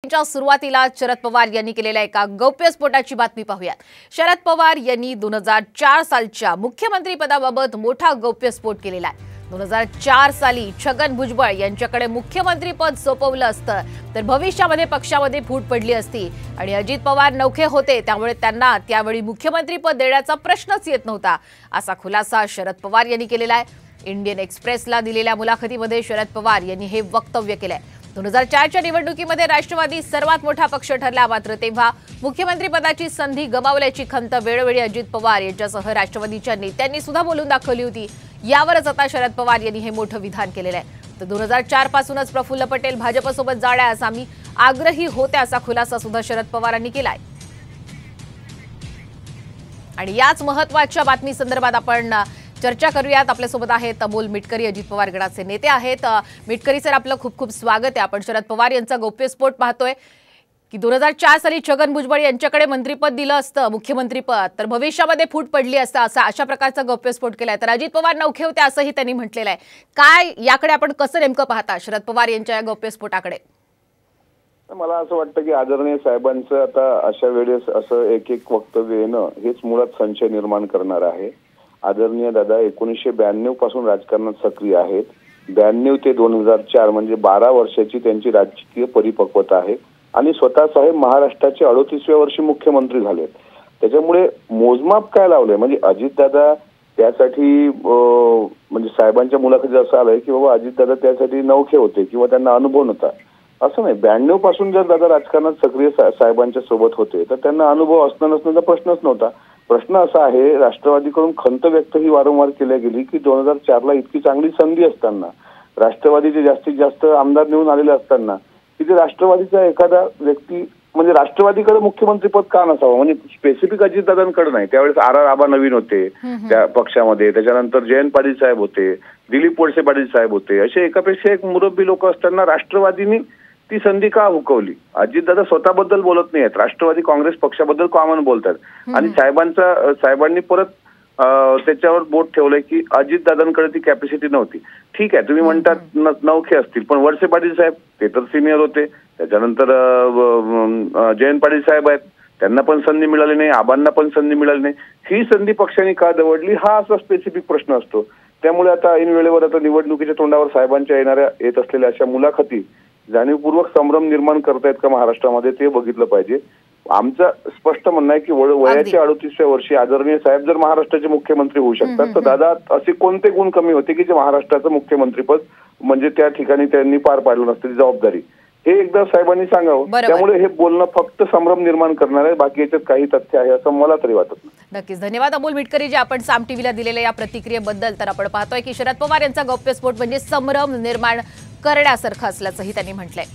च्या सुरुवातीला शरद पवार यांनी केलेल्या एका गौप्यस्फोटाची बातमी पाहूयात। शरद पवार यांनी 2004 सालच्या मुख्यमंत्री पदाबाबत मोठा गौप्यस्फोट केलेला आहे। 2004 साली छगन भुजबळ यांच्याकडे मुख्यमंत्री पद सोपवलं असतं तर भविष्यामध्ये पक्षामध्ये फूट पडली असती आणि अजित पवार नौखे होते त्यामुळे त्यांना त्यावेळी मुख्यमंत्री पद देण्याचा प्रश्नच येत नव्हता, असा खुलासा शरद पवार यांनी केलेला आहे। इंडियन एक्सप्रेसला दिलेल्या मुलाखतीमध्ये शरद पवार यांनी हे वक्तव्य केलंय। 2004 च्या निवडणुकीमध्ये राष्ट्रवादी सर्वात मोठा पक्ष ठरला, मात्र तेव्हा मुख्यमंत्रीपदाची संधी गमावल्याची खंत वेळोवेळी अजित पवार यांच्यासह राष्ट्रवादीच्या नेत्यांनी सुद्धा बोलून दाखवली होती। यावरच आता शरद पवार यांनी हे मोठं विधान केलेलं आहे। तर 2004 पासूनच प्रफुल्ल पटेल भाजपसोबत जाण्यास आम्ही आग्रही होते, असा खुलासा सुद्धा शरद पवारांनी केलाय। आणि याच महत्त्वाच्या बातमी संदर्भात आपण चर्चा करूयात। आपल्यासोबत आहेत अमोल मिटकरी, अजित पवार गटाचे नेते आहेत। मिटकरी सर, आपलं खूप खूप स्वागत आहे। आपण शरद पवार यांचा गौप्यस्फोट पाहतोय की 2004 साली छगन भुजबळ यांच्याकडे मंत्रिपद दिलं असतं, मुख्यमंत्रीपद, तर भविष्यामध्ये फूट पडली असतं, अशा प्रकारचा गौप्यस्फोट केलाय। तर अजित पवार नौखे होते असंही त्यांनी म्हटलेलं आहे। काय याकडे आपण कसं नेमकं पाहता शरद पवार यांच्या या गौप्यस्फोटाकडे? मला असं वाटतं की आदरणीय साहेबांचं आता अशा वेळेस असं एक वक्तव्य येणं हेच मुळात संशय निर्माण करणार आहे। आदरणीय दादा 1992 पासून राजकारणात सक्रिय आहेत। 92 ते 2004 म्हणजे 12 वर्षाची त्यांची राजकीय परिपक्वता आहे आणि स्वतः साहेब महाराष्ट्राचे 38व्या वर्षी मुख्यमंत्री झालेत। त्याच्यामुळे मोजमाप काय लावलंय म्हणजे अजितदादा त्यासाठी म्हणजे साहेबांच्या मुलाखतीत असं आलंय की बाबा अजितदादा त्यासाठी नौखे होते किंवा त्यांना अनुभव नव्हता, असं नाही। 92 पासून जर दादा राजकारणात सक्रिय साहेबांच्या सोबत होते तर त्यांना अनुभव असणं नसण्याचा प्रश्नच नव्हता। प्रश्न असा आहे, राष्ट्रवादीकडून खंत व्यक्त ही वारंवार केली गेली की 2004 ला इतकी चांगली संधी असताना, राष्ट्रवादीचे जास्तीत जास्त आमदार निवडून आलेले असताना तिथे राष्ट्रवादीचा एखादा व्यक्ती म्हणजे राष्ट्रवादीकडे मुख्यमंत्रीपद का नसावं, म्हणजे स्पेसिफिक अजितदादांकडे नाही। त्यावेळेस आर आबा नवीन होते त्या पक्षामध्ये, त्याच्यानंतर जयंत पाटील साहेब होते, दिलीप वळसे पाटील साहेब होते, असे एकापेक्षा एक मुरब्बी लोक असताना राष्ट्रवादीने ती संधी का हुकवली? अजितदादा स्वतःबद्दल बोलत नाहीयेत, राष्ट्रवादी काँग्रेस पक्षाबद्दल कॉमन बोलतात आणि साहेबांनी परत त्याच्यावर बोट ठेवलंय की अजितदादांकडे ती कॅपॅसिटी नव्हती। ठीक आहे, तुम्ही म्हणतात नौखे असतील, पण वळसे पाटील साहेब ते तर सिनियर होते, त्याच्यानंतर जयंत पाटील साहेब आहेत, त्यांना पण संधी मिळाली नाही, आबांना पण संधी मिळाली नाही। ही संधी पक्षाने का दवडली हा असा स्पेसिफिक प्रश्न असतो। त्यामुळे आता ऐन वेळेवर आता निवडणुकीच्या तोंडावर साहेबांच्या येत असलेल्या अशा मुलाखती जाणीवपूर्वक संभ्रम निर्माण करतायत का महाराष्ट्रामध्ये ते बघितलं पाहिजे। आमचं स्पष्ट म्हणणं आहे की वयाच्या 38व्या वर्षी आदरणीय साहेब जर महाराष्ट्राचे मुख्यमंत्री होऊ शकतात तर दादा असे कोणते गुण कमी होते की जे महाराष्ट्राचं मुख्यमंत्रीपद म्हणजे त्या ठिकाणी त्यांनी पार पाडलं नसतं जबाबदारी, हे एकदा साहेबांनी सांगावं। त्यामुळे हे बोलणं फक्त संभ्रम निर्माण करणार आहे, बाकी याच्यात काही तथ्य आहे असं मला तरी वाटत नाही। नक्कीच धन्यवाद अमोल मिटकरी जी आपण साम टीव्हीला दिलेल्या या प्रतिक्रियेबद्दल। तर आपण पाहतोय की शरद पवार यांचा गौप्यस्फोट म्हणजे संभ्रम निर्माण करण्यासारखं असल्याचंही त्यांनी म्हटलंय।